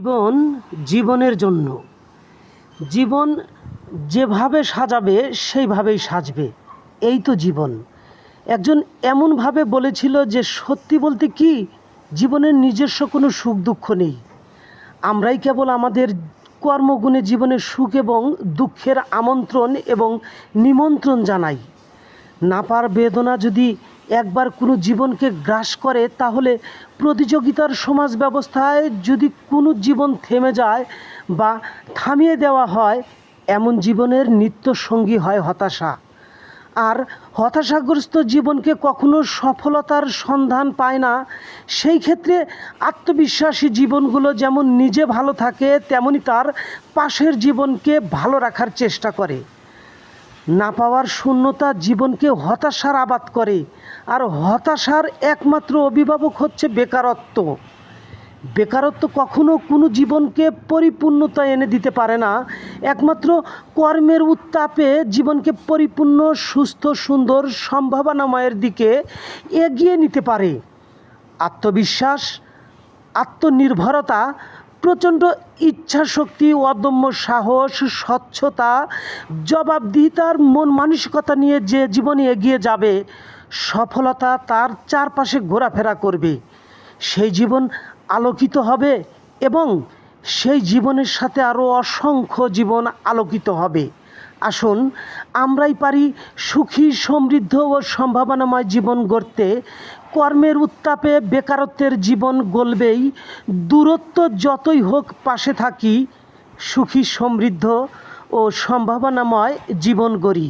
জীবন জীবনের জন্য। জীবন যেভাবে সাজাবে সেইভাবেই সাজবে, এই তো জীবন। একজন এমনভাবে বলেছিল যে সত্যি বলতে কি, জীবনের নিজস্ব কোনো সুখ দুঃখ নেই। আমরাই কেবল আমাদের কর্মগুণে জীবনের সুখ এবং দুঃখের আমন্ত্রণ এবং নিমন্ত্রণ জানাই। নাপার বেদনা যদি একবার কোনো জীবনকে গ্রাস করে, তাহলে প্রতিযোগিতার সমাজ ব্যবস্থায় যদি কোনো জীবন থেমে যায় বা থামিয়ে দেওয়া হয়, এমন জীবনের নিত্য সঙ্গী হয় হতাশা। আর হতাশাগ্রস্ত জীবনকে কখনো সফলতার সন্ধান পায় না। সেই ক্ষেত্রে আত্মবিশ্বাসী জীবনগুলো যেমন নিজে ভালো থাকে, তেমনি তার পাশের জীবনকে ভালো রাখার চেষ্টা করে। না পাওয়ার শূন্যতা জীবনকে হতাশার আবাদ করে, আর হতাশার একমাত্র অভিভাবক হচ্ছে বেকারত্ব। বেকারত্ব কখনো কোনো জীবনকে পরিপূর্ণতা এনে দিতে পারে না। একমাত্র কর্মের উত্তাপে জীবনকে পরিপূর্ণ, সুস্থ, সুন্দর, সম্ভাবনাময়ের দিকে এগিয়ে নিতে পারে। আত্মবিশ্বাস, আত্মনির্ভরতা, প্রচণ্ড ইচ্ছাশক্তি, অদম্য সাহস, স্বচ্ছতা, জবাবদিহিতার মন মানসিকতা নিয়ে যে জীবনে এগিয়ে যাবে, সফলতা তার চারপাশে ঘোরাফেরা করবে। সেই জীবন আলোকিত হবে এবং সেই জীবনের সাথে আরও অসংখ্য জীবন আলোকিত হবে। আসুন আমরাই পারি সুখী, সমৃদ্ধ ও সম্ভাবনাময় জীবন গড়তে। কর্মের উত্তাপে বেকারত্বের জীবন গলবেই, দূরত্ব যতই হোক পাশে থাকি, সুখী, সমৃদ্ধ ও সম্ভাবনাময় জীবন গড়ি।